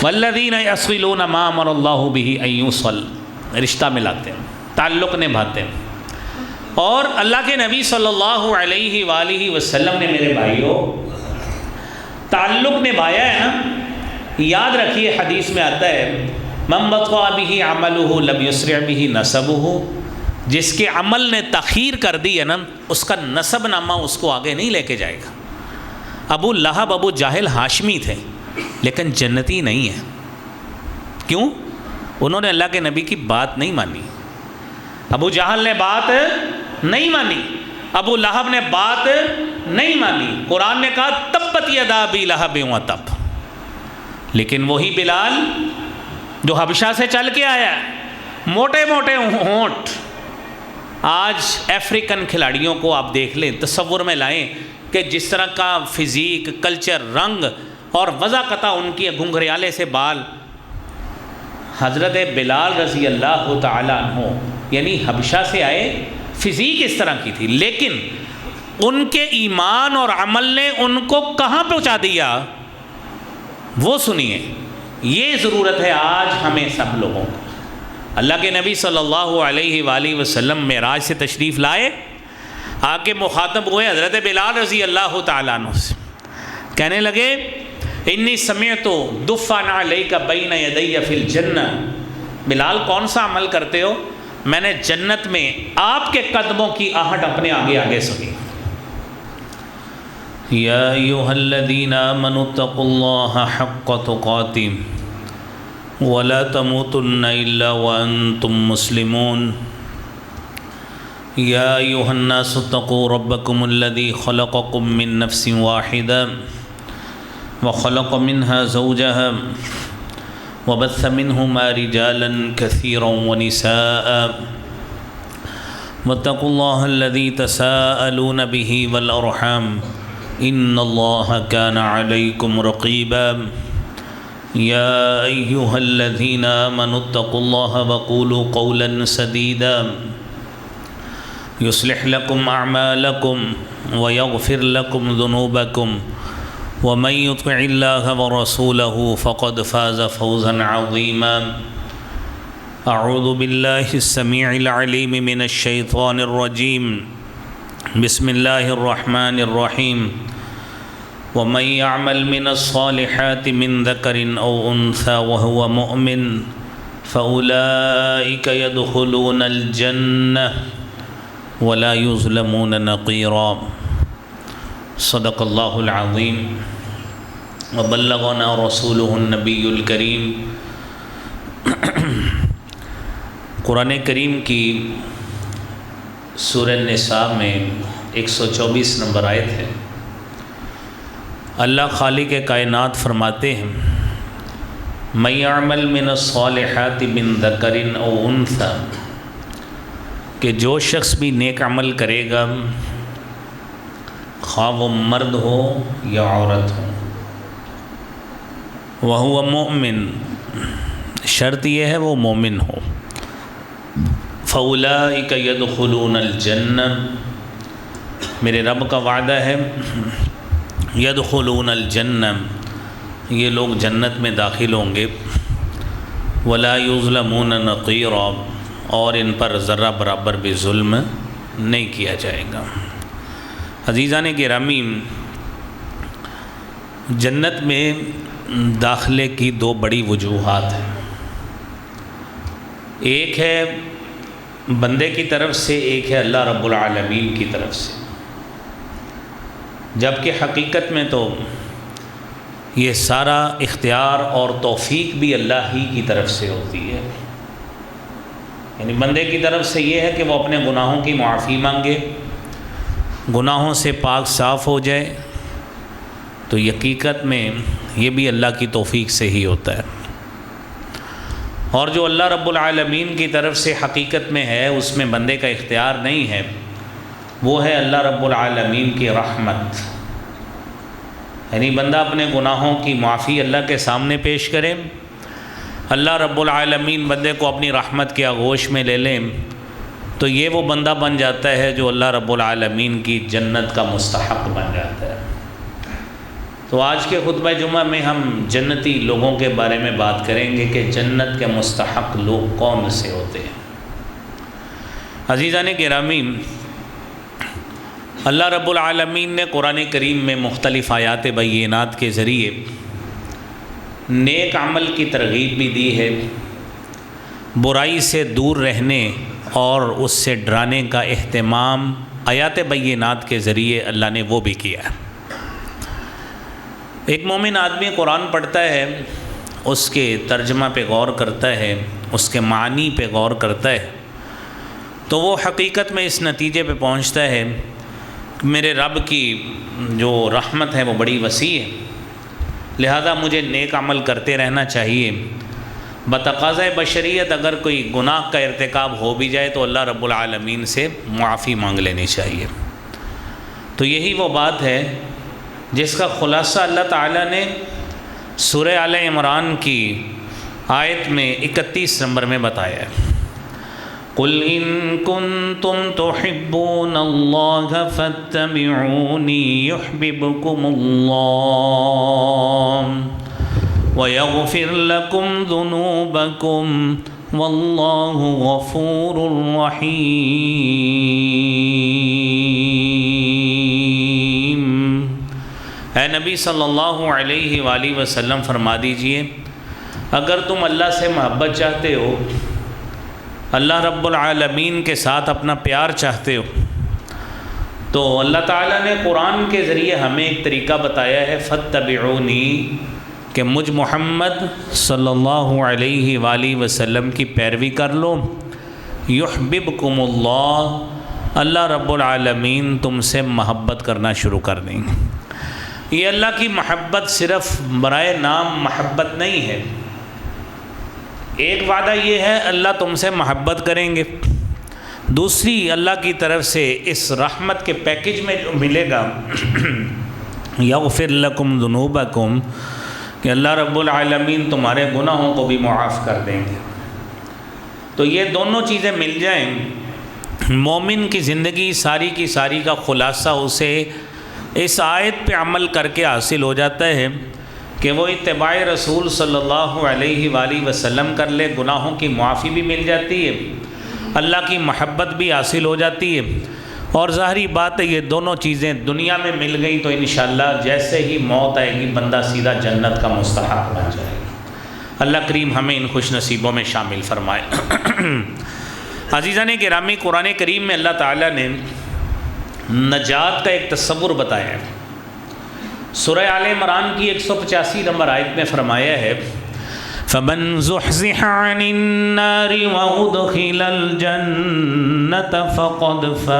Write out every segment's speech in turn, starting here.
والذین یصلون ما امر اللہ بہ ان یوصل، رشتہ ملاتے ہیں، تعلق نبھاتے ہیں۔ اور اللہ کے نبی صلی اللہ علیہ وآلہ وسلم نے میرے بھائیوں تعلق نبھایا ہے نا۔ یاد رکھیے حدیث میں آتا ہے من بطأ بہ عملہ لم یسرع بہ نسبہ، جس کے عمل نے تاخیر کر دی ہے نا، اس کا نسب نامہ اس کو آگے نہیں لے کے جائے گا۔ ابو لہب ابو جہل ہاشمی تھے لیکن جنتی نہیں ہے۔ کیوں؟ انہوں نے اللہ کے نبی کی بات نہیں مانی۔ ابو جہل نے بات نہیں مانی، ابو لہب نے بات نہیں مانی۔ قرآن نے کہا تبت یدا ابی لہب وتب، لیکن وہی بلال جو حبشہ سے چل کے آیا، موٹے موٹے ہونٹ، آج افریقن کھلاڑیوں کو آپ دیکھ لیں، تصور میں لائیں کہ جس طرح کا فزیک، کلچر، رنگ اور وضاقتہ ان کی گھنگریالے سے بال، حضرت بلال رضی اللہ تعالیٰ عنہ یعنی حبشہ سے آئے، فزیک اس طرح کی تھی، لیکن ان کے ایمان اور عمل نے ان کو کہاں پہنچا دیا وہ سنیے۔ یہ ضرورت ہے آج ہمیں سب لوگوں کو۔ اللہ کے نبی صلی اللہ علیہ وآلہ وسلم معراج سے تشریف لائے، آ کے مخاطب ہوئے حضرت بلال رضی اللہ تعالیٰ عنہ سے، کہنے لگے انی سمعت دفا علیک بین یدی فی الجنہ، بلال کون سا عمل کرتے ہو؟ میں نے جنت میں آپ کے قدموں کی آہٹ اپنے آگے آگے سنی۔ یا ایھا الذین آمنوا اتقوا اللہ حق تقاتہ ولا تموتن الا وانتم مسلمون۔ یا ایھا الناس اتقوا ربکم الذی خلقکم من نفس واحدہ وخلق منها زوجها وبث منهما رجالا كثيرا ونساء واتقوا الله الذي تساءلون به والأرحام إن الله كان عليكم رقيبا يا أيها الذين آمنوا اتقوا الله وقولوا قولا سديدا يصلح لكم أعمالكم ويغفر لكم ذنوبكم ومن يطع الله ورسوله فقد فاز فوزا عظيما۔ اعوذ بالله السميع العليم من الشيطان الرجيم، بسم الله الرحمن الرحيم۔ ومن يعمل من الصالحات من ذكر أو أنثى وهو مؤمن فأولئك يدخلون الجنة ولا يظلمون نقيرا۔ صدق اللہ العظیم وبلغنا رسولہ النبی الکریم۔ قرآن کریم کی سورہ نساء میں 124 نمبر آیت ہے۔ اللہ خالق کائنات فرماتے ہیں من یعمل من الصالحات من ذکر او انثی، کہ جو شخص بھی نیک عمل کرے گا، خواہ وہ مرد ہو یا عورت ہو، وہو مؤمن، شرط یہ ہے وہ مومن ہو، فَأُولَئِكَ يَدْخُلُونَ الْجَنَّةَ، میرے رب کا وعدہ ہے يَدْخُلُونَ الْجَنَّةَ، یہ لوگ جنت میں داخل ہوں گے، وَلَا يُظْلَمُونَ نَقِيرًا، اور ان پر ذرہ برابر بھی ظلم نہیں کیا جائے گا۔ عزیزان گرامی، جنت میں داخلے کی دو بڑی وجوہات ہیں، ایک ہے بندے کی طرف سے، ایک ہے اللہ رب العالمین کی طرف سے، جبکہ حقیقت میں تو یہ سارا اختیار اور توفیق بھی اللہ ہی کی طرف سے ہوتی ہے۔ یعنی بندے کی طرف سے یہ ہے کہ وہ اپنے گناہوں کی معافی مانگے، گناہوں سے پاک صاف ہو جائے، تو حقیقت میں یہ بھی اللہ کی توفیق سے ہی ہوتا ہے۔ اور جو اللہ رب العالمین کی طرف سے حقیقت میں ہے، اس میں بندے کا اختیار نہیں ہے، وہ ہے اللہ رب العالمین کی رحمت۔ یعنی بندہ اپنے گناہوں کی معافی اللہ کے سامنے پیش کرے، اللہ رب العالمین بندے کو اپنی رحمت کے آغوش میں لے لیں، تو یہ وہ بندہ بن جاتا ہے جو اللہ رب العالمین کی جنت کا مستحق بن جاتا ہے۔ تو آج کے خطبہ جمعہ میں ہم جنتی لوگوں کے بارے میں بات کریں گے کہ جنت کے مستحق لوگ کون سے ہوتے ہیں۔ عزیزان گرامی، اللہ رب العالمین نے قرآن کریم میں مختلف آیات بینات کے ذریعے نیک عمل کی ترغیب بھی دی ہے، برائی سے دور رہنے اور اس سے ڈرانے کا اہتمام آیات بینات کے ذریعے اللہ نے وہ بھی کیا ہے۔ ایک مومن آدمی قرآن پڑھتا ہے، اس کے ترجمہ پہ غور کرتا ہے، اس کے معنی پہ غور کرتا ہے، تو وہ حقیقت میں اس نتیجے پہ پہنچتا ہے کہ میرے رب کی جو رحمت ہے وہ بڑی وسیع ہے، لہذا مجھے نیک عمل کرتے رہنا چاہیے۔ بتقاضۂ بشریت اگر کوئی گناہ کا ارتکاب ہو بھی جائے تو اللہ رب العالمین سے معافی مانگ لینی چاہیے۔ تو یہی وہ بات ہے جس کا خلاصہ اللہ تعالیٰ نے سورہ آل عمران کی آیت میں 31 نمبر میں بتایا ہے۔ قُلْ إِن كُنتُمْ تُحِبُّونَ اللَّهَ فَاتَّبِعُونِي يُحْبِبْكُمُ اللَّهُ وَيَغْفِرْ لَكُمْ ذُنُوبَكُمْ وَاللَّهُ غَفُورٌ رَحِيمٌ۔ اے نبی صلی اللہ علیہ وآلہ وسلم فرما دیجئے، اگر تم اللہ سے محبت چاہتے ہو، اللہ رب العالمین کے ساتھ اپنا پیار چاہتے ہو، تو اللہ تعالیٰ نے قرآن کے ذریعے ہمیں ایک طریقہ بتایا ہے، فاتبعونی، کہ مجھ محمد صلی اللہ علیہ وآلہ وسلم کی پیروی کر لو، یحببکم اللہ، اللہ رب العالمین تم سے محبت کرنا شروع کر دیں گے۔ یہ اللہ کی محبت صرف برائے نام محبت نہیں ہے، ایک وعدہ یہ ہے اللہ تم سے محبت کریں گے، دوسری اللہ کی طرف سے اس رحمت کے پیکج میں جو ملے گا یغفر لکم ذنوبکم، کہ اللہ رب العالمین تمہارے گناہوں کو بھی معاف کر دیں گے۔ تو یہ دونوں چیزیں مل جائیں، مومن کی زندگی ساری کی ساری کا خلاصہ اسے اس آیت پہ عمل کر کے حاصل ہو جاتا ہے کہ وہ اتباع رسول صلی اللہ علیہ وآلہ وسلم کر لے، گناہوں کی معافی بھی مل جاتی ہے، اللہ کی محبت بھی حاصل ہو جاتی ہے، اور ظاہری بات ہے یہ دونوں چیزیں دنیا میں مل گئیں تو انشاءاللہ جیسے ہی موت آئے گی بندہ سیدھا جنت کا مستحق بن جائے گا۔ اللہ کریم ہمیں ان خوش نصیبوں میں شامل فرمائے۔ عزیزان گرامی، قرآن کریم میں اللہ تعالیٰ نے نجات کا ایک تصور بتایا ہے۔ سورہ آل عمران کی 185 نمبر آیت میں فرمایا ہے، فَمَنْ زُحْزِحَ عَنِ النَّارِ وَأُدْخِلَ الْجَنَّةَ فَقَدْ فَازَ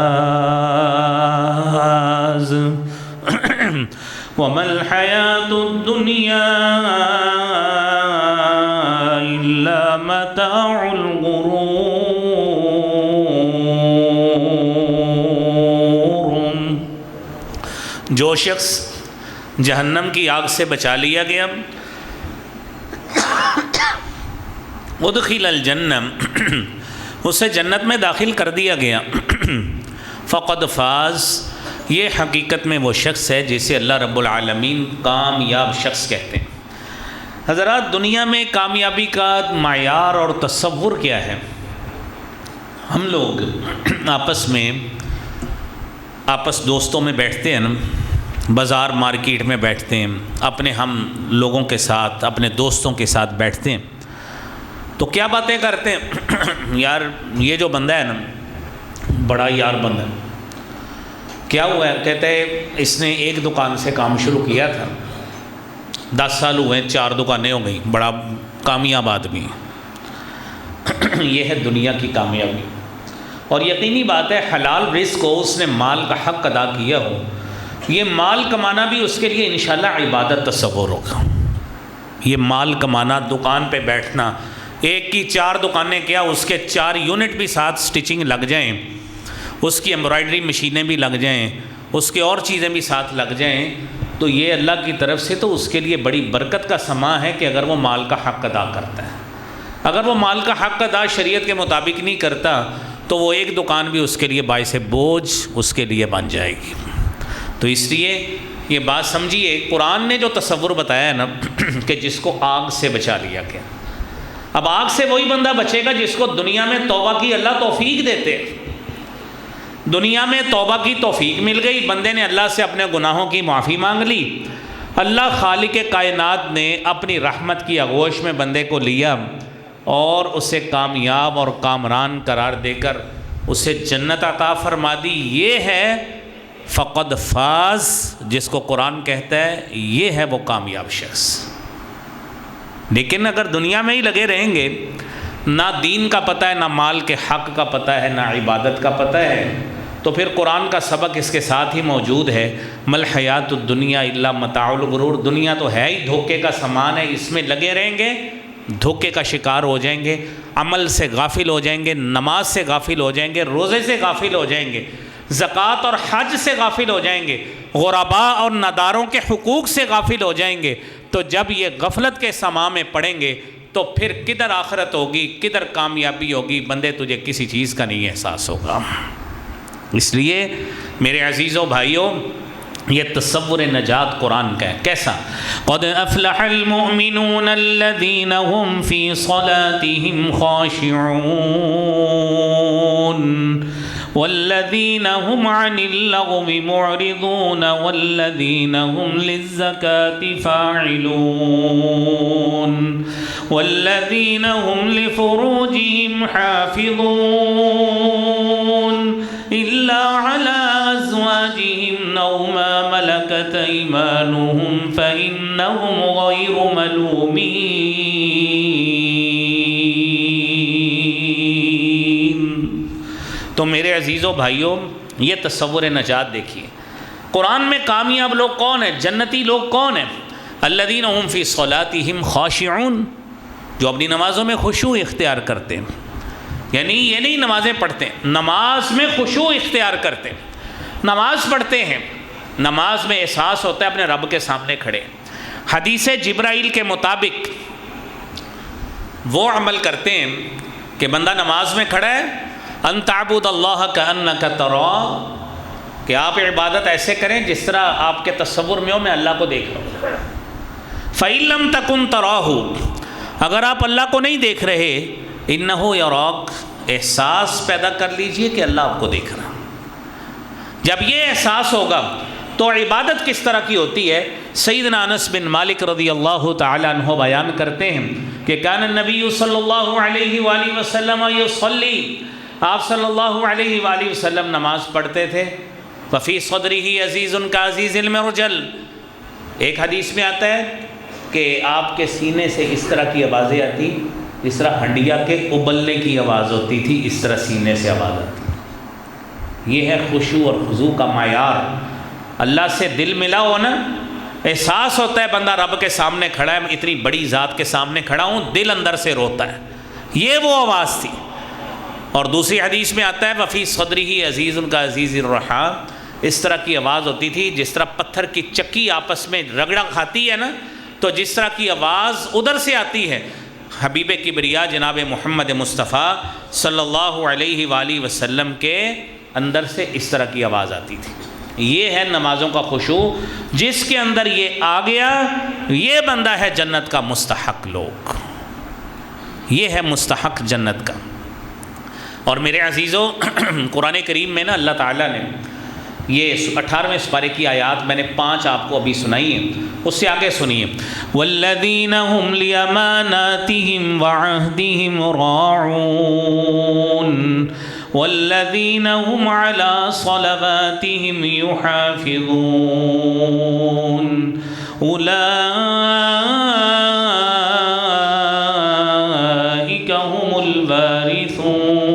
وَمَا الْحَيَاةُ الدُّنْيَا إِلَّا مَتَاعُ الْغُرُورِ۔ جو شخص جہنم کی آگ سے بچا لیا گیا، ادخل الجنہ، اسے جنت میں داخل کر دیا گیا، فقد فاز، یہ حقیقت میں وہ شخص ہے جسے اللہ رب العالمین کامیاب شخص کہتے ہیں۔ حضرات، دنیا میں کامیابی کا معیار اور تصور کیا ہے؟ ہم لوگ آپس دوستوں میں بیٹھتے ہیں نا، بازار مارکیٹ میں بیٹھتے ہیں، اپنے ہم لوگوں کے ساتھ، اپنے دوستوں کے ساتھ بیٹھتے ہیں، تو کیا باتیں کرتے ہیں؟ یار یہ جو بندہ ہے نا بڑا یار بندہ ہے، کیا ہوا ہے؟ کہتے ہیں اس نے ایک دکان سے کام شروع کیا تھا، 10 سال ہوئے، 4 دکانیں ہو گئیں، بڑا کامیاب آدمی ہے۔ یہ ہے دنیا کی کامیابی، اور یقینی بات ہے حلال رزق کو اس نے مال کا حق ادا کیا ہو، یہ مال کمانا بھی اس کے لیے انشاءاللہ عبادت تصور ہوگا۔ یہ مال کمانا، دکان پہ بیٹھنا، ایک کی 4 دکانیں کیا اس کے 4 یونٹ بھی ساتھ سٹچنگ لگ جائیں، اس کی ایمبرائڈری مشینیں بھی لگ جائیں، اس کے اور چیزیں بھی ساتھ لگ جائیں، تو یہ اللہ کی طرف سے تو اس کے لیے بڑی برکت کا سماں ہے کہ اگر وہ مال کا حق ادا کرتا ہے۔ اگر وہ مال کا حق ادا شریعت کے مطابق نہیں کرتا تو وہ ایک دکان بھی اس کے لیے باعث بوجھ اس کے لیے بن جائے گی۔ تو اس لیے یہ بات سمجھیے، قرآن نے جو تصور بتایا ہے نا کہ جس کو آگ سے بچا لیا گیا، اب آگ سے وہی بندہ بچے گا جس کو دنیا میں توبہ کی اللہ توفیق دیتے۔ دنیا میں توبہ کی توفیق مل گئی، بندے نے اللہ سے اپنے گناہوں کی معافی مانگ لی، اللہ خالق کائنات نے اپنی رحمت کی آغوش میں بندے کو لیا اور اسے کامیاب اور کامران قرار دے کر اسے جنت عطا فرما دی۔ یہ ہے فقد فاز، جس کو قرآن کہتا ہے یہ ہے وہ کامیاب شخص۔ لیکن اگر دنیا میں ہی لگے رہیں گے، نہ دین کا پتہ ہے، نہ مال کے حق کا پتہ ہے، نہ عبادت کا پتہ ہے، تو پھر قرآن کا سبق اس کے ساتھ ہی موجود ہے، مل حیات الدنیا الا متاع الغرور، دنیا تو ہے ہی دھوکے کا سامان ہے، اس میں لگے رہیں گے دھوکے کا شکار ہو جائیں گے، عمل سے غافل ہو جائیں گے، نماز سے غافل ہو جائیں گے، روزے سے غافل ہو جائیں گے، زکوٰۃ اور حج سے غافل ہو جائیں گے، غرباء اور نداروں کے حقوق سے غافل ہو جائیں گے۔ تو جب یہ غفلت کے سماں میں پڑیں گے تو پھر کدھر آخرت ہوگی، کدھر کامیابی ہوگی، بندے تجھے کسی چیز کا نہیں احساس ہوگا۔ اس لیے میرے عزیزوں بھائیوں، یہ تصور نجات قرآن کا ہے، کیسا؟ قد افلح المؤمنون الذین هم فی صلاتهم خاشعون والذین هم عن اللغو معرضون والذین هم للزکاة فاعلون والذین هم لفروجهم حافظون إلا على أزواجهم أو ما ملكت أيمانهم فإنهم غير ملومين۔ تو میرے عزیزوں بھائیوں، یہ تصور نجات دیکھیے، قرآن میں کامیاب لوگ کون ہیں، جنتی لوگ کون ہیں؟ الذین هم فی صلاتهم خاشعون، جو اپنی نمازوں میں خشوع اختیار کرتے ہیں، یعنی یہ نہیں نمازیں پڑھتے ہیں، نماز میں خشوع اختیار کرتے ہیں، نماز پڑھتے ہیں، نماز میں احساس ہوتا ہے اپنے رب کے سامنے کھڑے۔ حدیث جبرائیل کے مطابق وہ عمل کرتے ہیں کہ بندہ نماز میں کھڑا ہے، ان تعبد اللہ کأنک تراہ، کہ آپ عبادت ایسے کریں جس طرح آپ کے تصور میں ہو میں اللہ کو دیکھ رہا ہوں۔ فإن لم تکن تراہ، اگر آپ اللہ کو نہیں دیکھ رہے، انہ یراک، احساس پیدا کر لیجئے کہ اللہ آپ کو دیکھ رہا۔ جب یہ احساس ہوگا تو عبادت کس طرح کی ہوتی ہے؟ سیدنا انس بن مالک رضی اللہ تعالی عنہ بیان کرتے ہیں کہ کان النبی صلی اللہ علیہ وآلہ وسلم یصلی، آپ صلی اللہ علیہ وآلہ وسلم نماز پڑھتے تھے، وفی صدرہ عزیز کعزیز المرجل، ایک حدیث میں آتا ہے کہ آپ کے سینے سے اس طرح کی آوازیں آتی جس طرح ہنڈیا کے ابلنے کی آواز ہوتی تھی، اس طرح سینے سے آواز آتی۔ یہ ہے خشوع اور خضوع کا معیار۔ اللہ سے دل ملا ہو نا، احساس ہوتا ہے بندہ رب کے سامنے کھڑا ہے، اتنی بڑی ذات کے سامنے کھڑا ہوں، دل اندر سے روتا ہے، یہ وہ آواز تھی۔ اور دوسری حدیث میں آتا ہے وفی صدرہ عزیز کا عزیز الرحام، اس طرح کی آواز ہوتی تھی جس طرح پتھر کی چکی آپس میں رگڑا کھاتی ہے نا، تو جس طرح کی آواز ادھر سے آتی ہے، حبیب کبریا جناب محمد مصطفیٰ صلی اللہ علیہ وآلہ وسلم کے اندر سے اس طرح کی آواز آتی تھی۔ یہ ہے نمازوں کا خشوع، جس کے اندر یہ آ گیا، یہ بندہ ہے جنت کا مستحق لوگ، یہ ہے مستحق جنت کا۔ اور میرے عزیزوں، قرآن کریم میں نا اللہ تعالیٰ نے یہ 18ویں سپارے کی آیات میں نے 5 آپ کو ابھی سنائی ہیں، اس سے آگے سنیے، والذین هم لأماناتهم وعہدهم راعون والذین هم على صلواتهم يحافظون اولئک هم الوارثون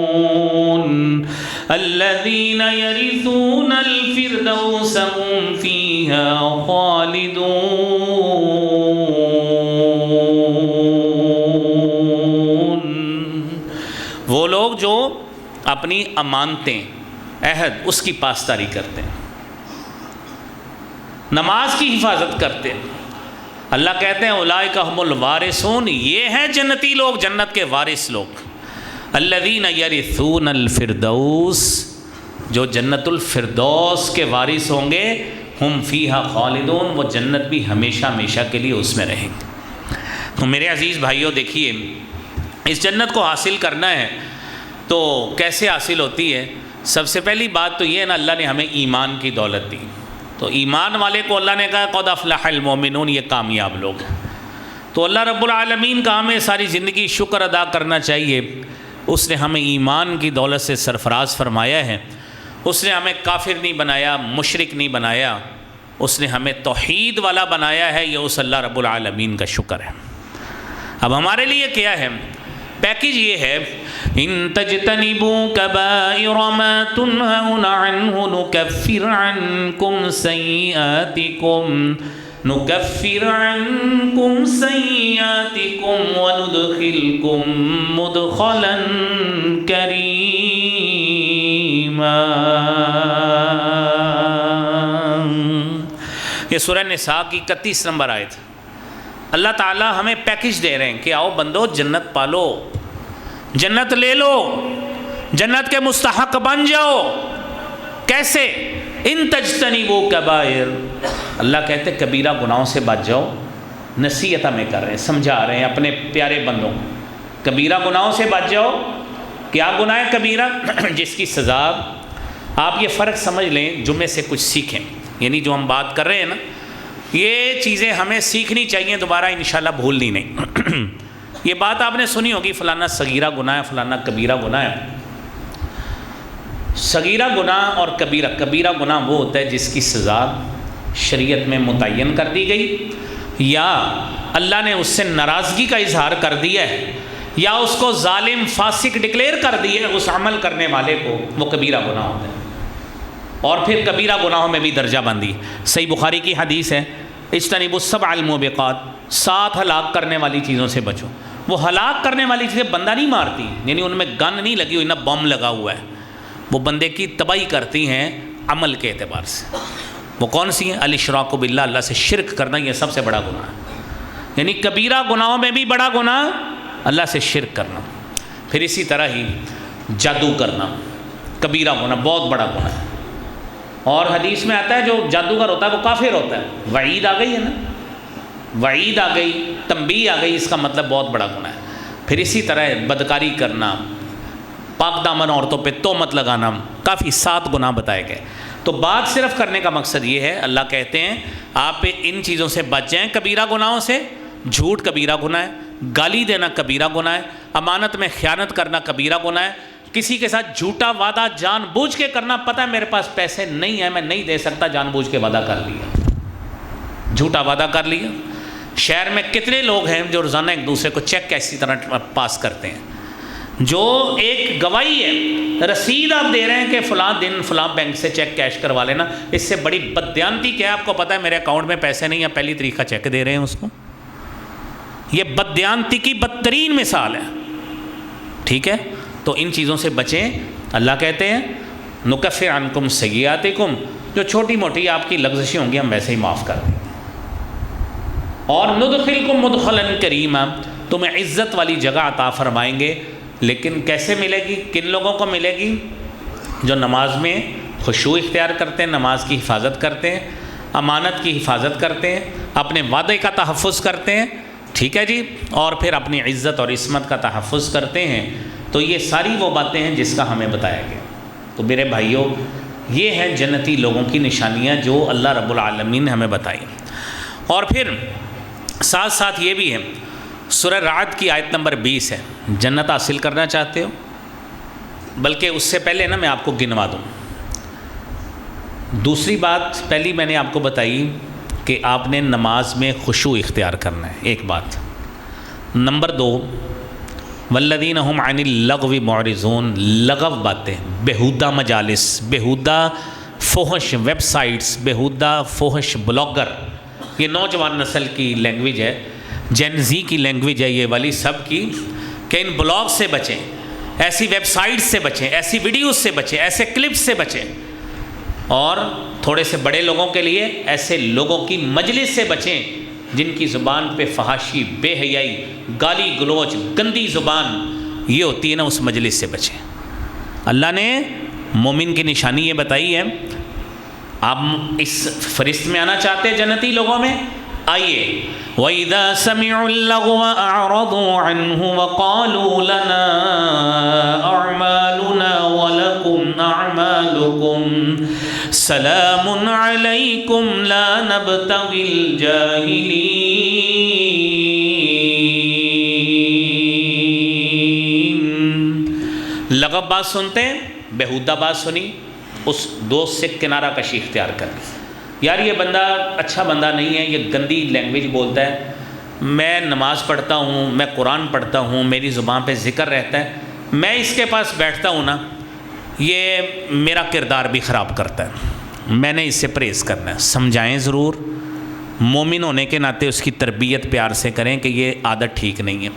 الذین یرثون الفردوس هم فیہا خالدون۔ وہ لوگ جو اپنی امانتیں، عہد، اس کی پاسداری کرتے ہیں، نماز کی حفاظت کرتے ہیں، اللہ کہتے ہیں اولئک هم الوارثون، یہ ہیں جنتی لوگ، جنت کے وارث لوگ، الذین یرثون الفردوس، جو جنت الفردوس کے وارث ہوں گے، ہم فیہا خالدون، وہ جنت بھی ہمیشہ ہمیشہ کے لیے اس میں رہیں گے۔ تو میرے عزیز بھائیوں دیکھیے، اس جنت کو حاصل کرنا ہے تو کیسے حاصل ہوتی ہے؟ سب سے پہلی بات تو یہ ہے نا، اللہ نے ہمیں ایمان کی دولت دی، تو ایمان والے کو اللہ نے کہا قد افلح المؤمنون، یہ کامیاب لوگ ہیں۔ تو اللہ رب العالمین کا ہمیں ساری زندگی شکر ادا کرنا چاہیے، اس نے ہمیں ایمان کی دولت سے سرفراز فرمایا ہے، اس نے ہمیں کافر نہیں بنایا، مشرک نہیں بنایا، اس نے ہمیں توحید والا بنایا ہے، یہ اس اللہ رب العالمین کا شکر ہے۔ اب ہمارے لیے کیا ہے؟ پیکیج یہ ہے، ان تجتنبوا کبائر ما تنہون عنہ نکفر عنکم سیئاتکم وندخلکم مدخلا کریما۔ یہ سورہ نساء کی 31 نمبر آیت۔ اللہ تعالیٰ ہمیں پیکیج دے رہے ہیں کہ آؤ بندو جنت پالو، جنت لے لو، جنت کے مستحق بن جاؤ۔ کیسے؟ ان تجتنبوا کبائر، اللہ کہتے کبیرہ گناہوں سے بچ جاؤ۔ نصیحت ہمیں کر رہے ہیں، سمجھا رہے ہیں اپنے پیارے بندوں کو، کبیرہ گناہوں سے بچ جاؤ۔ کیا گناہ ہے کبیرہ؟ جس کی سزا، آپ یہ فرق سمجھ لیں، جمعے سے کچھ سیکھیں، یعنی جو ہم بات کر رہے ہیں نا، یہ چیزیں ہمیں سیکھنی چاہیے، دوبارہ انشاءاللہ بھولنی نہیں۔ یہ بات آپ نے سنی ہوگی، فلانا صغیرہ گناہ ہے، فلانا کبیرہ گناہ ہے۔ صغیرہ گناہ اور کبیرہ گناہ وہ ہوتا ہے جس کی سزا شریعت میں متعین کر دی گئی، یا اللہ نے اس سے ناراضگی کا اظہار کر دیا ہے، یا اس کو ظالم فاسق ڈکلیئر کر دی ہے اس عمل کرنے والے کو، وہ کبیرہ گناہ ہوتا ہے۔ اور پھر کبیرہ گناہوں میں بھی درجہ بندی۔ صحیح بخاری کی حدیث ہے، اجتنبوا السبع الموبقات، 7 ہلاک کرنے والی چیزوں سے بچو۔ وہ ہلاک کرنے والی چیزیں بندہ نہیں مارتی، یعنی ان میں گن نہیں لگی ہوئی، نہ بم لگا ہوا ہے، وہ بندے کی تباہی کرتی ہیں عمل کے اعتبار سے۔ وہ کون سی ہیں؟ الاشراک باللہ، اللہ سے شرک کرنا، یہ سب سے بڑا گناہ ہے۔ یعنی کبیرہ گناہوں میں بھی بڑا گناہ اللہ سے شرک کرنا۔ پھر اسی طرح ہی جادو کرنا، کبیرہ گناہ، بہت بڑا گناہ ہے۔ اور حدیث میں آتا ہے جو جادوگر ہوتا ہے وہ کافر ہوتا ہے۔ وعید آ گئی ہے نا، وعید آ گئی، تنبیہ آ گئی، اس کا مطلب بہت بڑا گناہ ہے۔ پھر اسی طرح بدکاری کرنا، پاک دامن عورتوں پہ تہمت لگانا، کافی 7 گناہ بتائے گئے۔ تو بات صرف کرنے کا مقصد یہ ہے، اللہ کہتے ہیں آپ ان چیزوں سے بچ جائیں، کبیرہ گناہوں سے۔ جھوٹ کبیرہ گناہ ہے، گالی دینا کبیرہ گناہ ہے، امانت میں خیانت کرنا کبیرہ گناہ ہے، کسی کے ساتھ جھوٹا وعدہ جان بوجھ کے کرنا، پتہ ہے میرے پاس پیسے نہیں ہیں میں نہیں دے سکتا، جان بوجھ کے وعدہ کر لیا، جھوٹا وعدہ کر لیا۔ شہر میں کتنے لوگ ہیں جو روزانہ ایک دوسرے کو چیک ایسی طرح پاس کرتے ہیں، جو ایک گواہی ہے، رسید آپ دے رہے ہیں کہ فلاں دن فلاں بینک سے چیک کیش کروا لینا۔ اس سے بڑی بددیانتی کیا ہے؟ آپ کو پتہ ہے میرے اکاؤنٹ میں پیسے نہیں ہیں، پہلی تاریخ کا چیک دے رہے ہیں اس کو۔ یہ بددیانتی کی بدترین مثال ہے، ٹھیک ہے؟ تو ان چیزوں سے بچیں۔ اللہ کہتے ہیں نکفر عنکم سیئاتکم، جو چھوٹی موٹی آپ کی لغزشیں ہوں گی ہم ویسے ہی معاف کر دیں گے، اور ندخلکم مدخلا کریما، تمہیں عزت والی جگہ عطا فرمائیں گے۔ لیکن کیسے ملے گی؟ کن لوگوں کو ملے گی؟ جو نماز میں خشوع اختیار کرتے ہیں، نماز کی حفاظت کرتے ہیں، امانت کی حفاظت کرتے ہیں، اپنے وعدے کا تحفظ کرتے ہیں، ٹھیک ہے جی، اور پھر اپنی عزت اور عصمت کا تحفظ کرتے ہیں۔ تو یہ ساری وہ باتیں ہیں جس کا ہمیں بتایا گیا۔ تو میرے بھائیوں، یہ ہیں جنتی لوگوں کی نشانیاں جو اللہ رب العالمین نے ہمیں بتائی۔ اور پھر ساتھ ساتھ یہ بھی ہے، سورہ رعد کی آیت نمبر 20 ہے، جنت حاصل کرنا چاہتے ہو، بلکہ اس سے پہلے نا میں آپ کو گنوا دوں۔ دوسری بات پہلی میں نے آپ کو بتائی کہ آپ نے نماز میں خشوع اختیار کرنا ہے، ایک بات۔ نمبر 2، والذین هم عن اللغو معرضون، لغو باتیں، بیہودہ مجالس، بیہودہ فحش ویب سائٹس، بیہودہ فحش بلاگر، یہ نوجوان نسل کی لینگویج ہے، جین زی کی لینگویج ہے یہ والی سب کی، کہ ان بلاگ سے بچیں، ایسی ویب سائٹس سے بچیں، ایسی ویڈیوز سے بچیں، ایسے کلپس سے بچیں، اور تھوڑے سے بڑے لوگوں کے لیے ایسے لوگوں کی مجلس سے بچیں جن کی زبان پہ فحاشی، بے حیائی، گالی گلوچ، گندی زبان یہ ہوتی ہے نا، اس مجلس سے بچیں۔ اللہ نے مومن کی نشانی یہ بتائی ہے، آپ اس فہرست میں آنا چاہتے ہیں جنتی لوگوں میں؟ آئیے. وَإِذَا سَمِعُوا اللَّغْوَ أَعْرَضُوا عَنْهُ وَقَالُوا لَنَا أَعْمَالُنَا وَلَكُمْ أَعْمَالُكُمْ سَلَامٌ عَلَيْكُمْ لَا نَبْتَغِي الْجَاهِلِينَ. لغو بات سنتے ہیں، بیہودہ بات سنی، اس دوست سے کنارہ کشی اختیار کر لی. یار یہ بندہ اچھا بندہ نہیں ہے، یہ گندی لینگویج بولتا ہے، میں نماز پڑھتا ہوں، میں قرآن پڑھتا ہوں، میری زبان پہ ذکر رہتا ہے، میں اس کے پاس بیٹھتا ہوں نا، یہ میرا کردار بھی خراب کرتا ہے، میں نے اس سے پرہیز کرنا ہے. سمجھائیں ضرور، مومن ہونے کے ناطے اس کی تربیت پیار سے کریں کہ یہ عادت ٹھیک نہیں ہے.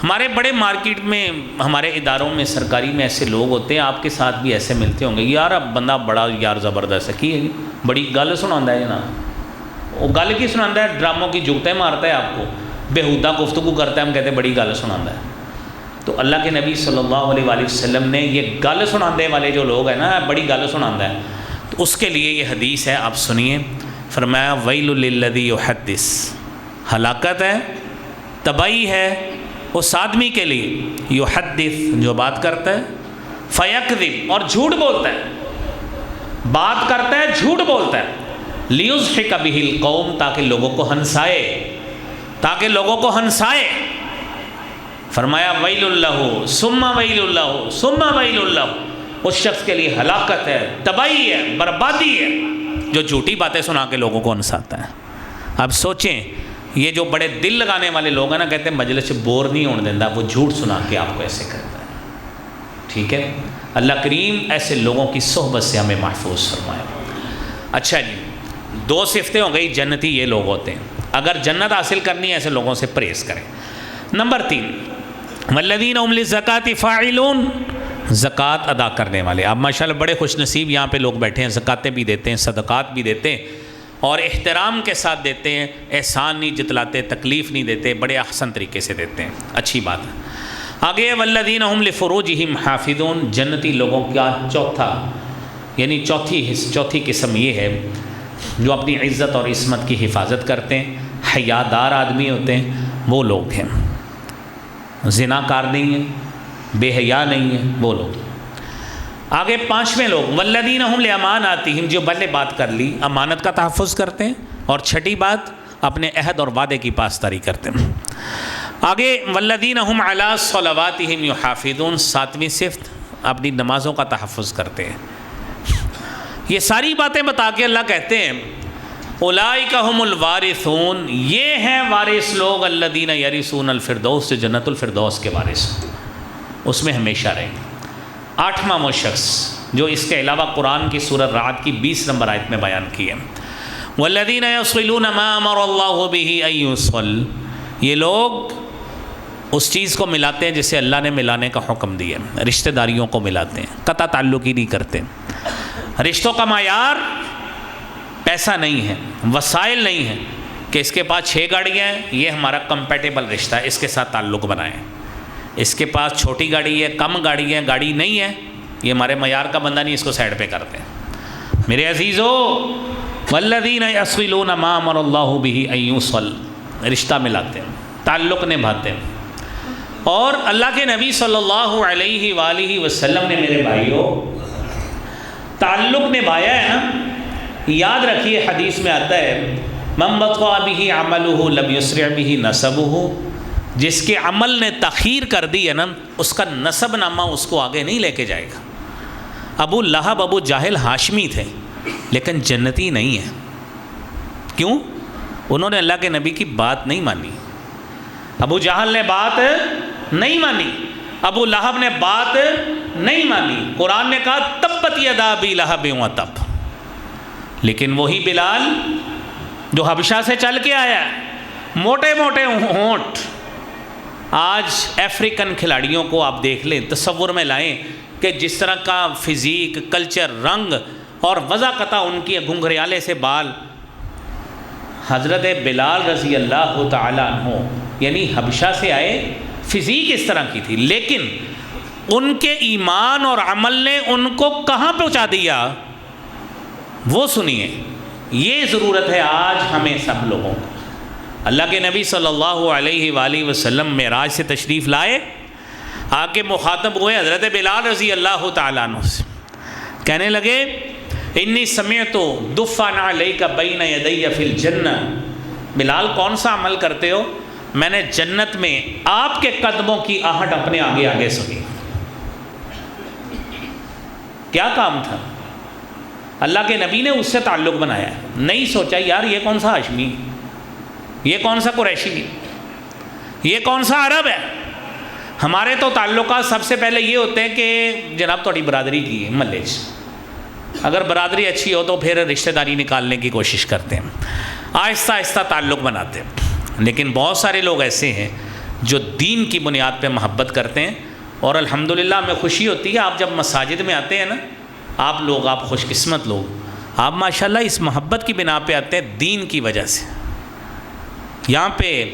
ہمارے بڑے مارکیٹ میں، ہمارے اداروں میں، سرکاری میں ایسے لوگ ہوتے ہیں، آپ کے ساتھ بھی ایسے ملتے ہوں گے. یار اب بندہ بڑا یار زبردست ہے، کی ہے بڑی گل سناتا ہے جناب. وہ گل کی سناتا ہے؟ ڈراموں کی جگتیں مارتا ہے آپ کو، بیہودہ گفتگو کرتا ہے، ہم کہتے ہیں بڑی گل سناتا ہے. تو اللہ کے نبی صلی اللہ علیہ وآلہ وسلم نے یہ گل سنانے والے جو لوگ ہیں نا، بڑی گل سناتا ہے، تو اس کے لیے یہ حدیث ہے، آپ سنیے. فرمایا ویل للذی یحدث، ہلاکت ہے، تباہی ہے اس آدمی کے لیے، یحدث جو بات کرتا ہے، فیکذب اور جھوٹ بولتا ہے، بات کرتا ہے جھوٹ بولتا ہے، لیضحک بہ القوم تاکہ لوگوں کو ہنسائے، تاکہ لوگوں کو ہنسائے. فرمایا ویل اللہ ثم ویل اللہ ثم ویل اللہ، اس شخص کے لیے ہلاکت ہے، تباہی ہے، بربادی ہے جو جھوٹی باتیں سنا کے لوگوں کو ہنساتا ہے. اب سوچیں، یہ جو بڑے دل لگانے والے لوگ ہیں نا، کہتے ہیں مجلس سے بور نہیں ہونے دیتا، وہ جھوٹ سنا کے آپ کو ایسے کرتا ہے. ٹھیک ہے، اللہ کریم ایسے لوگوں کی صحبت سے ہمیں محفوظ فرمائے. اچھا جی، دو صفتیں ہو گئی، جنتی یہ لوگ ہوتے ہیں. اگر جنت حاصل کرنی ہے ایسے لوگوں سے پرہیز کریں. نمبر 3، والذین هم للزکاۃ فاعلون، زکوٰۃ ادا کرنے والے. آپ ماشاءاللہ بڑے خوش نصیب یہاں پہ لوگ بیٹھے ہیں، زکاتیں بھی دیتے ہیں، صدقات بھی دیتے ہیں، اور احترام کے ساتھ دیتے ہیں، احسان نہیں جتلاتے، تکلیف نہیں دیتے، بڑے احسن طریقے سے دیتے ہیں، اچھی بات ہے. آگے والذین هم لفروجہم حافظون، جنتی لوگوں کا چوتھی قسم یہ ہے جو اپنی عزت اور عصمت کی حفاظت کرتے ہیں، حیادار آدمی ہوتے ہیں، وہ لوگ ہیں. زنا کار نہیں ہیں، بے حیا نہیں ہیں، وہ لوگ. آگے 5ویں لوگ والذین هم لاماناتہم، جو پہلے بات کر لی، امانت کا تحفظ کرتے ہیں، اور چھٹی بات اپنے عہد اور وعدے کی پاسداری کرتے ہیں. آگے والذین هم علی صلواتہم یحافظون، 7ویں صفت اپنی نمازوں کا تحفظ کرتے ہیں. یہ ساری باتیں بتا کے اللہ کہتے ہیں اولئک هم الوارثون، یہ ہیں وارث لوگ، الذین یرثون الفردوس، جو جنت الفردوس کے وارث اس میں ہمیشہ رہیں گے. 8واں وہ شخص جو اس کے علاوہ قرآن کی سورۃ رعد کی 20 نمبر آیت میں بیان کی ہے، والذین یصلون ما امر اللہ بہ ان یوصل، یہ لوگ اس چیز کو ملاتے ہیں جسے اللہ نے ملانے کا حکم دیا، رشتہ داریوں کو ملاتے ہیں، قطع تعلق ہی نہیں کرتے. رشتوں کا معیار پیسہ نہیں ہے، وسائل نہیں ہے کہ اس کے پاس 6 گاڑیاں ہیں، یہ ہمارا کمپیٹیبل رشتہ ہے، اس کے ساتھ تعلق بنائیں. اس کے پاس چھوٹی گاڑی ہے، کم گاڑی ہے، گاڑی نہیں ہے، یہ ہمارے معیار کا بندہ نہیں، اس کو سائڈ پہ کرتے ہیں. میرے عزیزو، والذین یصلون ما امر اللہ بہ ان یوصل، رشتہ ملاتے ہیں، تعلق نبھاتے ہیں. اور اللہ کے نبی صلی اللہ علیہ وآلہ وسلم نے میرے بھائیوں تعلق نبھایا ہے نا. یاد رکھیے، حدیث میں آتا ہے من بطأ بہ عملہ لم یسرع بہ نسبہ، جس کے عمل نے تاخیر کر دی ہے نا، اس کا نسب نامہ اس کو آگے نہیں لے کے جائے گا. ابو لہب، ابو جاہل ہاشمی تھے لیکن جنتی نہیں ہیں. کیوں؟ انہوں نے اللہ کے نبی کی بات نہیں مانی. ابو جہل نے بات نہیں مانی، ابو لہب نے بات نہیں مانی. قرآن نے کہا تبت یدا ابی لہب وتب، لیکن وہی بلال جو حبشہ سے چل کے آیا، موٹے موٹے ہونٹ. آج افریقن کھلاڑیوں کو آپ دیکھ لیں، تصور میں لائیں کہ جس طرح کا فزیک، کلچر، رنگ اور وضاقتہ ان کی گھنگھریالے سے بال. حضرت بلال رضی اللہ تعالیٰ عنہ یعنی حبشہ سے آئے، فزیک اس طرح کی تھی، لیکن ان کے ایمان اور عمل نے ان کو کہاں پہنچا دیا؟ وہ سنیے، یہ ضرورت ہے آج ہمیں سب لوگوں کو۔ اللہ کے نبی صلی اللہ علیہ وآلہ وسلم معراج سے تشریف لائے، آ کے مخاطب ہوئے حضرت بلال رضی اللہ تعالیٰ عنہ سے، کہنے لگے انی سمعت دفعن علیک بین یدی فی الجنہ، بلال کون سا عمل کرتے ہو؟ میں نے جنت میں آپ کے قدموں کی آہٹ اپنے آگے آگے سنی۔ کیا کام تھا؟ اللہ کے نبی نے اس سے تعلق بنایا، نہیں سوچا یار یہ کون سا ہاشمی، یہ کون سا قریشی، یہ کون سا عرب ہے۔ ہمارے تو تعلقات سب سے پہلے یہ ہوتے ہیں کہ جناب تھوڑی برادری کی ہے محلے چ، اگر برادری اچھی ہو تو پھر رشتہ داری نکالنے کی کوشش کرتے ہیں، آہستہ آہستہ تعلق بناتے ہیں۔ لیکن بہت سارے لوگ ایسے ہیں جو دین کی بنیاد پہ محبت کرتے ہیں، اور الحمدللہ ہمیں خوشی ہوتی ہے آپ جب مساجد میں آتے ہیں نا، آپ خوش قسمت لوگ، آپ ماشاءاللہ اس محبت کی بنا پہ آتے ہیں دین کی وجہ سے۔ یہاں پہ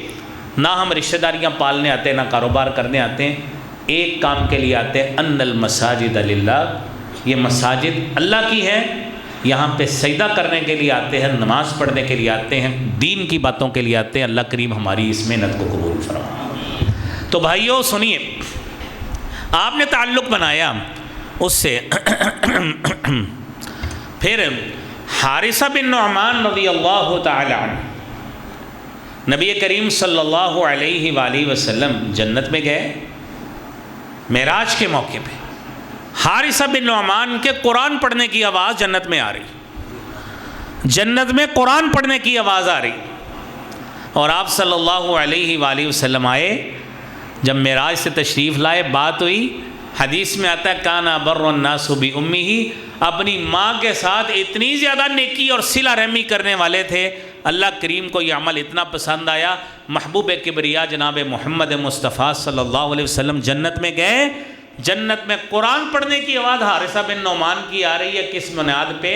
نہ ہم رشتہ داریاں پالنے آتے ہیں، نہ کاروبار کرنے آتے ہیں، ایک کام کے لیے آتے ہیں، ان المساجد للہ، یہ مساجد اللہ کی ہے، یہاں پہ سجدہ کرنے کے لیے آتے ہیں، نماز پڑھنے کے لیے آتے ہیں، دین کی باتوں کے لیے آتے ہیں۔ اللہ کریم ہماری اس محنت کو قبول فرمائے۔ تو بھائیو سنیے، آپ نے تعلق بنایا اس سے۔ پھر حارثہ بن نعمان رضی اللہ تعالی عنہ، نبی کریم صلی اللہ علیہ وآلہ وسلم جنت میں گئے معراج کے موقع پہ، حارثہ بن نعمان کے قرآن پڑھنے کی آواز جنت میں آ رہی، جنت میں قرآن پڑھنے کی آواز آ رہی، اور آپ صلی اللہ علیہ وآلہ وسلم آئے، جب معراج سے تشریف لائے، بات ہوئی، حدیث میں آتا ہے کانا بر الناس بامہ، اپنی ماں کے ساتھ اتنی زیادہ نیکی اور صلہ رحمی کرنے والے تھے، اللہ کریم کو یہ عمل اتنا پسند آیا، محبوب کبریا جناب محمد مصطفیٰ صلی اللہ علیہ وسلم جنت میں گئے، جنت میں قرآن پڑھنے کی آواز حارثہ بن نعمان کی آ رہی ہے، کس بنیاد پہ؟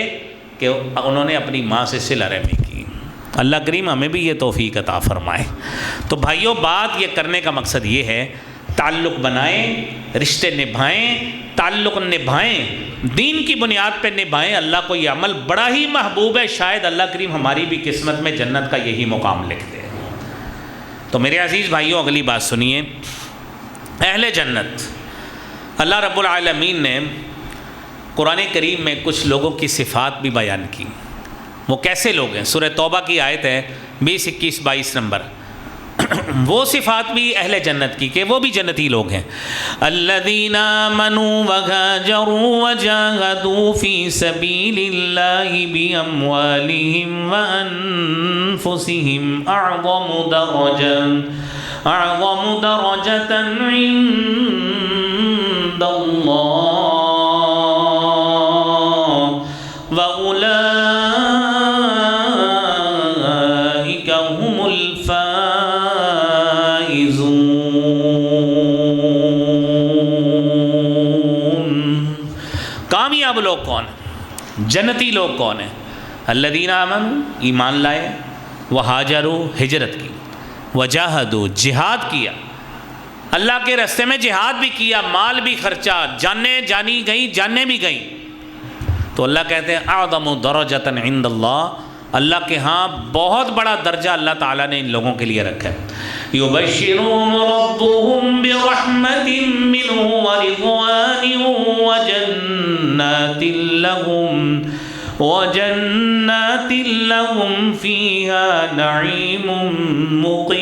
کہ انہوں نے اپنی ماں سے صلہ رحمی کی۔ اللہ کریم ہمیں بھی یہ توفیق عطا فرمائے۔ تو بھائیوں، بات یہ کرنے کا مقصد یہ ہے، تعلق بنائیں، رشتے نبھائیں، تعلق نبھائیں، دین کی بنیاد پہ نبھائیں۔ اللہ کو یہ عمل بڑا ہی محبوب ہے، شاید اللہ کریم ہماری بھی قسمت میں جنت کا یہی مقام لکھ دے۔ تو میرے عزیز بھائیوں، اگلی بات سنیے، اہل جنت، اللہ رب العالمین نے قرآن کریم میں کچھ لوگوں کی صفات بھی بیان کی۔ وہ کیسے لوگ ہیں؟ سورہ توبہ کی آیت ہے 20، 21، 22 نمبر، وہ صفات بھی اہل جنت کی کہ وہ بھی جنتی لوگ ہیں۔ الذین آمنوا وہاجروا وجاہدوا فی سبیل اللہ باموالہم وانفسہم اعظم درجۃ عند اللہ واولئک هم کامیاب لوگ کون ہیں؟ جنتی لوگ کون ہیں؟ الذین آمنوا، ایمان لائے، وہاجروا، ہجرت کی، وجاہدوا، جہاد کیا، اللہ کے راستے میں جہاد بھی کیا، مال بھی خرچہ، جانیں جانی گئیں، جانیں بھی گئیں، تو اللہ کہتے ہیں اعظم درجۃ عند اللہ، اللہ کے ہاں بہت بڑا درجہ اللہ تعالیٰ نے ان لوگوں کے لیے رکھا ہے۔ یبشرهم ربهم برحمت منہ ورضوان وجنات لهم فیہا نعیم مقیم۔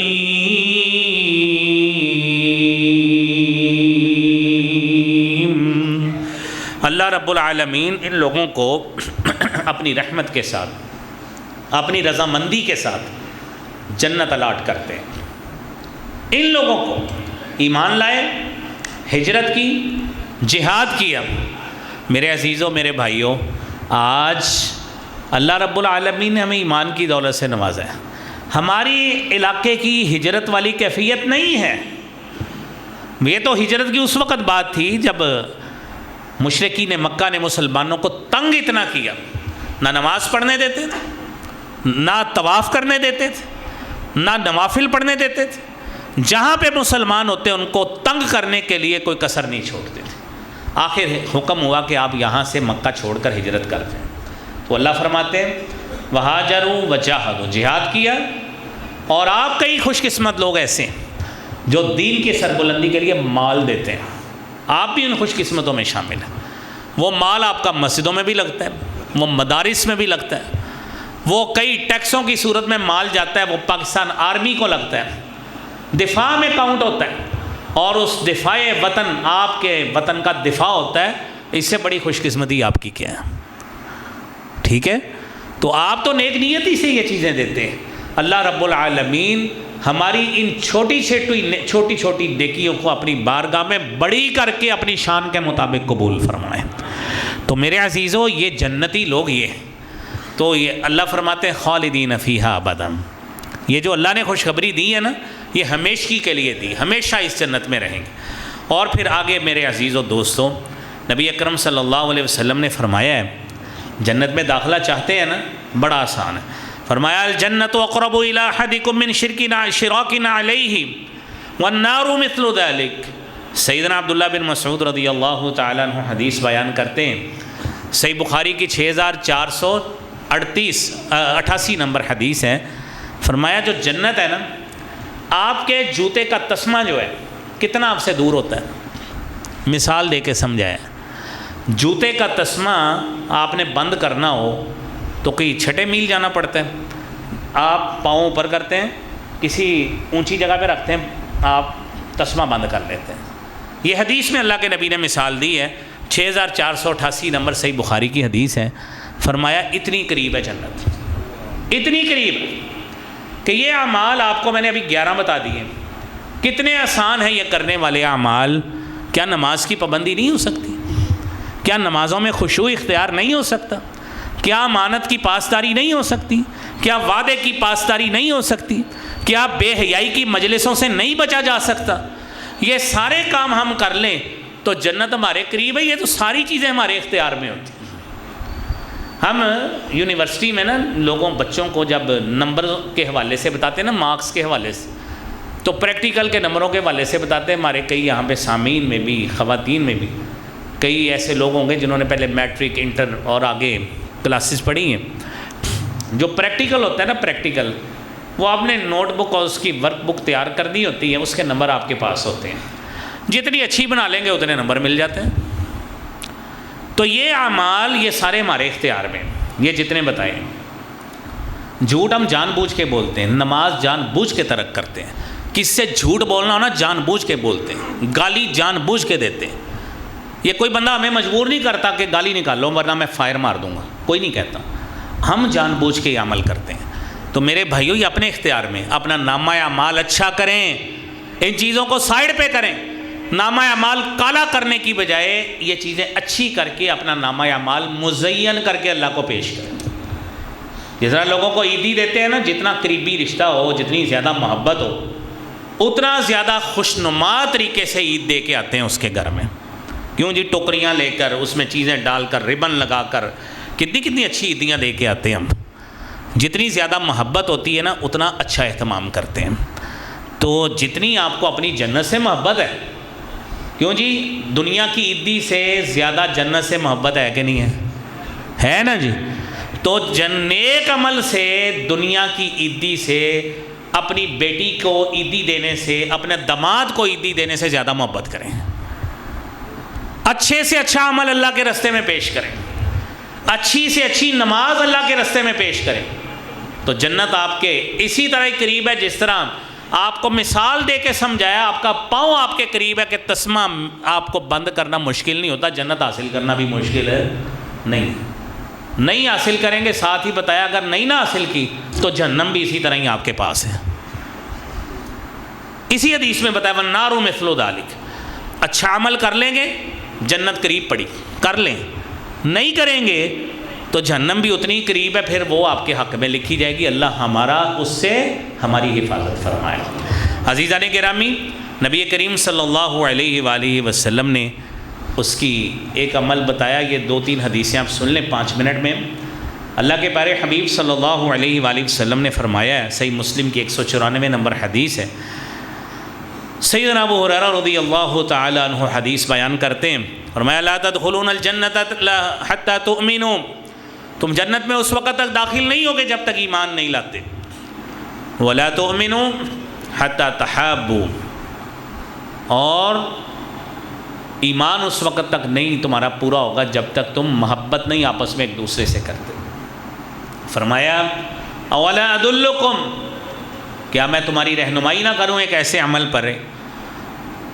اللہ رب العالمین ان لوگوں کو اپنی رحمت کے ساتھ، اپنی رضامندی کے ساتھ جنت الاٹ کرتے ہیں۔ ان لوگوں کو ایمان لائے، ہجرت کی، جہاد کیا۔ میرے عزیزوں، میرے بھائیوں، آج اللہ رب العالمین نے ہمیں ایمان کی دولت سے نوازا ہے۔ ہماری علاقے کی ہجرت والی کیفیت نہیں ہے۔ یہ تو ہجرت کی اس وقت بات تھی جب مشرکین مکہ نے مسلمانوں کو تنگ اتنا کیا، نہ نماز پڑھنے دیتے تھے، نہ طواف کرنے دیتے تھے، نہ نوافل پڑھنے دیتے تھے، جہاں پہ مسلمان ہوتے ان کو تنگ کرنے کے لیے کوئی کسر نہیں چھوڑتے تھے۔ آخر حکم ہوا کہ آپ یہاں سے مکہ چھوڑ کر ہجرت کر دیں۔ تو اللہ فرماتے ہیں وہاجروا وجاہدوا، جہاد کیا، اور آپ کئی خوش قسمت لوگ ایسے ہیں جو دین کی سربلندی کے لیے مال دیتے ہیں، آپ بھی ان خوش قسمتوں میں شامل ہیں۔ وہ مال آپ کا مسجدوں میں بھی لگتا ہے، وہ مدارس میں بھی لگتا ہے، وہ کئی ٹیکسوں کی صورت میں مال جاتا ہے، وہ پاکستان آرمی کو لگتا ہے، دفاع میں کاؤنٹ ہوتا ہے، اور اس دفاع وطن، آپ کے وطن کا دفاع ہوتا ہے۔ اس سے بڑی خوش قسمتی آپ کی کیا ہے؟ ٹھیک ہے، تو آپ تو نیک نیتی سے یہ چیزیں دیتے ہیں۔ اللہ رب العالمین ہماری ان چھوٹی چھوٹی نیکیوں کو اپنی بارگاہ میں بڑی کر کے اپنی شان کے مطابق قبول فرمائیں۔ تو میرے عزیزو، یہ جنتی لوگ یہ ہیں، تو یہ اللہ فرماتے ہیں خالدین فیہا ابدا، یہ جو اللہ نے خوشخبری دی ہے نا، یہ ہمیشگی کے لیے دی، ہمیشہ اس جنت میں رہیں گے۔ اور پھر آگے میرے عزیزو دوستو، نبی اکرم صلی اللہ علیہ وسلم نے فرمایا ہے، جنت میں داخلہ چاہتے ہیں نا، بڑا آسان ہے۔ فرمایا الجنت اقرب الی احدکم من شراکنا علیہ والنار مثل ذلک۔ سیدنا عبداللہ بن مسعود رضی اللہ تعالیٰ عنہ حدیث بیان کرتے ہیں، صحیح بخاری کی 6488 نمبر حدیث ہے۔ فرمایا جو جنت ہے نا، آپ کے جوتے کا تسمہ جو ہے کتنا آپ سے دور ہوتا ہے؟ مثال دے کے سمجھایا، جوتے کا تسمہ آپ نے بند کرنا ہو تو کئی چھٹے میل جانا پڑتا ہے، آپ پاؤں اوپر کرتے ہیں، کسی اونچی جگہ پہ رکھتے ہیں، آپ تسمہ بند کر لیتے ہیں۔ یہ حدیث میں اللہ کے نبی نے مثال دی ہے، 6488 نمبر صحیح بخاری کی حدیث ہے۔ فرمایا اتنی قریب ہے جنت، اتنی قریب کہ یہ اعمال آپ کو میں نے ابھی 11 بتا دیے، کتنے آسان ہیں یہ کرنے والے اعمال۔ کیا نماز کی پابندی نہیں ہو سکتی؟ کیا نمازوں میں خشوع اختیار نہیں ہو سکتا؟ کیا امانت کی پاسداری نہیں ہو سکتی؟ کیا وعدے کی پاسداری نہیں ہو سکتی؟ کیا بے حیائی کی مجلسوں سے نہیں بچا جا سکتا؟ یہ سارے کام ہم کر لیں تو جنت ہمارے قریب ہے۔ یہ تو ساری چیزیں ہمارے اختیار میں ہوتی ہیں۔ ہم یونیورسٹی میں نا بچوں کو جب نمبر کے حوالے سے بتاتے ہیں نا، مارکس کے حوالے سے، تو پریکٹیکل کے نمبروں کے حوالے سے بتاتے ہیں۔ ہمارے کئی یہاں پہ سامعین میں بھی، خواتین میں بھی کئی ایسے لوگ ہوں گے جنہوں نے پہلے میٹرک، انٹر اور آگے کلاسز پڑھی ہیں۔ جو پریکٹیکل ہوتا ہے نا، پریکٹیکل، وہ آپ نے نوٹ بک اور اس کی ورک بک تیار کر دی ہوتی ہے، اس کے نمبر آپ کے پاس ہوتے ہیں، جتنی اچھی بنا لیں گے اتنے نمبر مل جاتے ہیں۔ تو یہ اعمال یہ سارے ہمارے اختیار میں، یہ جتنے بتائے۔ جھوٹ ہم جان بوجھ کے بولتے ہیں، نماز جان بوجھ کے ترک کرتے ہیں، کس سے جھوٹ بولنا ہونا جان بوجھ کے بولتے ہیں، گالی جان بوجھ کے دیتے ہیں۔ یہ کوئی بندہ ہمیں مجبور نہیں کرتا کہ گالی نکالو ورنہ میں فائر مار دوں گا، کوئی نہیں کہتا، ہم جان بوجھ کے یہ عمل کرتے ہیں۔ تو میرے بھائیو، یہ اپنے اختیار میں اپنا نامہ اعمال اچھا کریں، ان چیزوں کو سائڈ پہ کریں۔ نامہ اعمال کالا کرنے کی بجائے یہ چیزیں اچھی کر کے اپنا نامہ اعمال مزین کر کے اللہ کو پیش کریں۔ جس طرح لوگوں کو عیدی دیتے ہیں نا، جتنا قریبی رشتہ ہو، جتنی زیادہ محبت ہو، اتنا زیادہ خوشنما طریقے سے عید دے کے آتے ہیں اس کے گھر میں۔ کیوں جی؟ ٹوکریاں لے کر، اس میں چیزیں ڈال کر، ربن لگا کر، کتنی اچھی عیدیاں دے کے آتے ہیں ہم۔ جتنی زیادہ محبت ہوتی ہے نا، اتنا اچھا اہتمام کرتے ہیں۔ تو جتنی آپ کو اپنی جنت سے محبت ہے، کیوں جی؟ دنیا کی عیدی سے زیادہ جنت سے محبت ہے کہ نہیں ہے نا جی؟ تو نیک عمل سے، دنیا کی عیدی سے، اپنی بیٹی کو عیدی دینے سے، اپنے داماد کو عیدی دینے سے زیادہ محبت کریں۔ اچھے سے اچھا عمل اللہ کے راستے میں پیش کریں، اچھی سے اچھی نماز اللہ کے راستے میں پیش کریں، تو جنت آپ کے اسی طرح ہی قریب ہے جس طرح آپ کو مثال دے کے سمجھایا۔ آپ کا پاؤں آپ کے قریب ہے کہ تسمہ آپ کو بند کرنا مشکل نہیں ہوتا، جنت حاصل کرنا بھی مشکل ہے نہیں حاصل کریں گے۔ ساتھ ہی بتایا اگر نہیں نہ حاصل کی تو جہنم بھی اسی طرح ہی آپ کے پاس ہے۔ اسی حدیث میں بتایا والنار مثل ذلک، اچھا عمل کر لیں گے جنت قریب پڑی، کر لیں، نہیں کریں گے تو جہنم بھی اتنی قریب ہے، پھر وہ آپ کے حق میں لکھی جائے گی۔ اللہ ہمارا اس سے ہماری حفاظت فرمائے۔ عزیزان گرامی، نبی کریم صلی اللہ علیہ وآلہ وسلم نے اس کی ایک عمل بتایا۔ یہ 2-3 حدیثیں آپ سن لیں 5 منٹ میں۔ اللہ کے پیارے حبیب صلی اللہ علیہ وآلہ وسلم نے فرمایا ہے، صحیح مسلم کی 194 نمبر حدیث ہے، سیدنا ابو ہریرہ رضی اللہ تعالی عنہ حدیث بیان کرتے ہیں، فرمایا لا تدخلون الجنۃ حتی تؤمنوا تم جنت میں اس وقت تک داخل نہیں ہوگے جب تک ایمان نہیں لاتے. وَلَا تُؤْمِنُوا حَتَّى تَحَابُّوا، اور ایمان اس وقت تک نہیں تمہارا پورا ہوگا جب تک تم محبت نہیں آپس میں ایک دوسرے سے کرتے. فرمایا اولا ادلکم، کیا میں تمہاری رہنمائی نہ کروں ایک ایسے عمل پر ہے،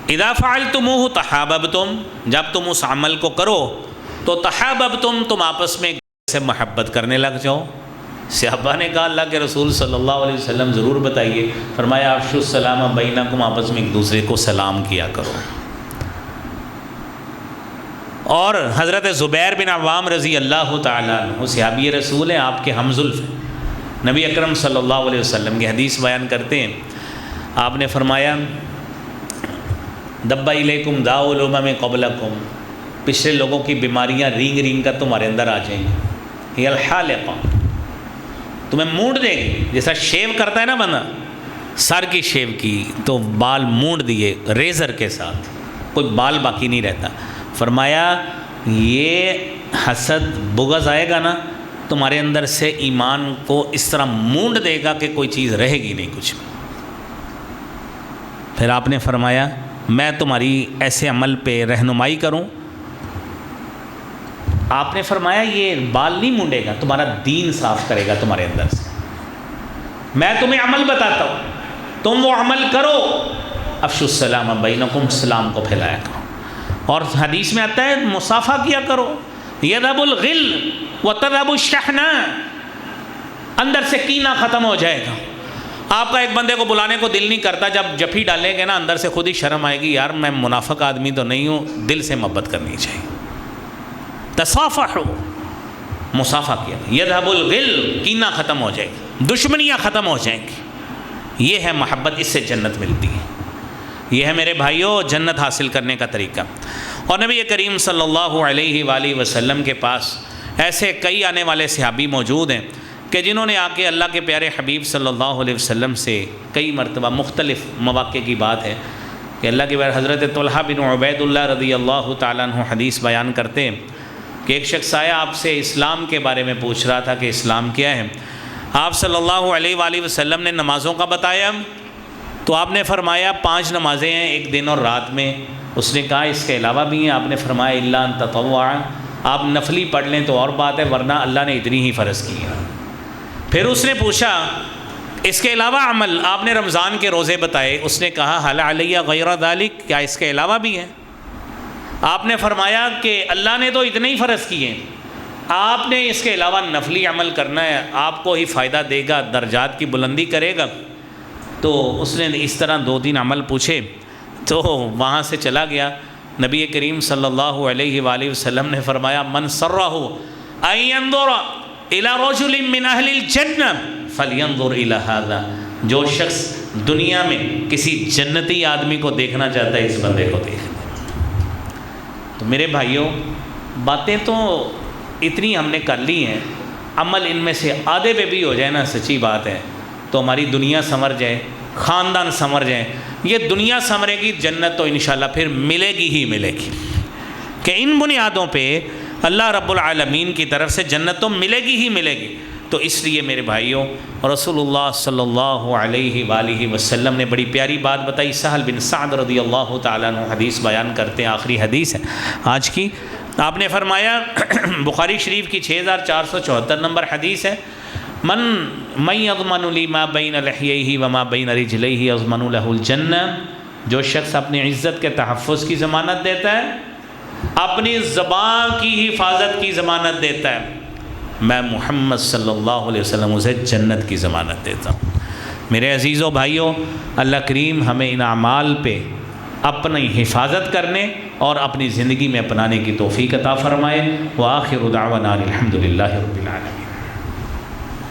اذا فعلتموہ تحاببتم، جب تم اس عمل کو کرو تو تحاببتم، تم آپس میں ایک دوسرے سے محبت کرنے لگ جاؤ. صحابہ نے کہا اللہ کے رسول صلی اللہ علیہ وسلم ضرور بتائیے. فرمایا افشوا السلام بینکم، آپس میں ایک دوسرے کو سلام کیا کرو. اور حضرت زبیر بن عوام رضی اللہ تعالیٰ عنہ صحابی رسول ہیں، آپ کے ہمزلف ہیں. نبی اکرم صلی اللہ علیہ وسلم کی حدیث بیان کرتے ہیں، آپ نے فرمایا دب الیکم داء الامم قبلکم، پچھلے لوگوں کی بیماریاں رینگ رینگ کر تمہارے اندر آ جائیں گی. یہ الحالقہ، تمہیں مونڈ دے گی، جیسا شیو کرتا ہے نا بندہ، سر کی شیو کی تو بال مونڈ دیے ریزر کے ساتھ، کوئی بال باقی نہیں رہتا. فرمایا یہ حسد بغض آئے گا نا تمہارے اندر سے، ایمان کو اس طرح مونڈ دے گا کہ کوئی چیز رہے گی نہیں کچھ بھی. پھر آپ نے فرمایا میں تمہاری ایسے عمل پہ رہنمائی کروں. آپ نے فرمایا یہ بال نہیں مونڈے گا، تمہارا دین صاف کرے گا تمہارے اندر سے. میں تمہیں عمل بتاتا ہوں، تم وہ عمل کرو. افشوا السلام بینکم، سلام کو پھیلایا کرو. اور حدیث میں آتا ہے مصافحہ کیا کرو. یذهب الغل وتذهب الشحناء، اندر سے کینہ ختم ہو جائے گا. آپ کا ایک بندے کو بلانے کو دل نہیں کرتا، جب جفی ڈالیں گے نا اندر سے خود ہی شرم آئے گی، یار میں منافق آدمی تو نہیں ہوں، دل سے محبت کرنی چاہیے. تصافحوا، مصافحہ کیا. یذهب الغل، کینہ ختم ہو جائے گی، دشمنیاں ختم ہو جائیں گی. یہ ہے محبت، اس سے جنت ملتی ہے. یہ ہے میرے بھائیوں جنت حاصل کرنے کا طریقہ. اور نبی کریم صلی اللہ علیہ وآلہ وسلم کے پاس ایسے کئی آنے والے صحابی موجود ہیں کہ جنہوں نے آ کے اللہ کے پیارے حبیب صلی اللہ علیہ وسلم سے کئی مرتبہ، مختلف مواقع کی بات ہے کہ اللہ کے پیارے حضرت طلحہ بن عبید اللہ رضی اللہ تعالیٰ عنہ حدیث بیان کرتے ہیں کہ ایک شخص آیا آپ سے اسلام کے بارے میں پوچھ رہا تھا کہ اسلام کیا ہے. آپ صلی اللہ علیہ وآلہ وسلم نے نمازوں کا بتایا تو آپ نے فرمایا 5 نمازیں ہیں ایک دن اور رات میں. اس نے کہا اس کے علاوہ بھی ہیں؟ آپ نے فرمایا الا ان تطوع، آپ نفلی پڑھ لیں تو اور بات ہے، ورنہ اللہ نے اتنی ہی فرض کی ہے. پھر اس نے پوچھا اس کے علاوہ عمل؟ آپ نے رمضان کے روزے بتائے. اس نے کہا حل علیہ غیر ذالک، کیا اس کے علاوہ بھی ہیں؟ آپ نے فرمایا کہ اللہ نے تو اتنے ہی فرض کیے ہیں، آپ نے اس کے علاوہ نفلی عمل کرنا ہے، آپ کو ہی فائدہ دے گا، درجات کی بلندی کرے گا. تو اس نے اس طرح 2-3 عمل پوچھے تو وہاں سے چلا گیا. نبی کریم صلی اللہ علیہ وآلہ وسلم نے فرمایا من سرہ ان ينظر الى رجل من اہل الجنہ فلینظر الى هذا، جو شخص دنیا میں کسی جنتی آدمی کو دیکھنا چاہتا ہے اس بندے کو دیکھ. تو میرے بھائیوں باتیں تو اتنی ہم نے کر لی ہیں، عمل ان میں سے آدھے پہ بھی ہو جائے نا، سچی بات ہے تو ہماری دنیا سنور جائے، خاندان سنور جائیں. یہ دنیا سنورے گی، جنت تو انشاءاللہ پھر ملے گی ہی ملے گی. کہ ان بنیادوں پہ اللہ رب العالمین کی طرف سے جنت تو ملے گی ہی ملے گی. تو اس لیے میرے بھائیوں رسول اللہ صلی اللہ علیہ وآلہ وسلم نے بڑی پیاری بات بتائی. سہل بن سعد رضی اللہ تعالیٰ عنہ حدیث بیان کرتے ہیں، آخری حدیث ہے آج کی. آپ نے فرمایا بخاری شریف کی 6474 نمبر حدیث ہے، من یضمن لی ما بین لحییہ وما بین رجلیہ یضمن لہ الجنہ، جو شخص اپنی عزت کے تحفظ کی ضمانت دیتا ہے، اپنی زبان کی حفاظت کی ضمانت دیتا ہے، میں محمد صلی اللہ علیہ وسلم اسے جنت کی ضمانت دیتا ہوں. میرے عزیزوں بھائیوں، اللہ کریم ہمیں ان اعمال پہ اپنی حفاظت کرنے اور اپنی زندگی میں اپنانے کی توفیق عطا فرمائے. وآخر دعوانا الحمد للہ رب العالمین.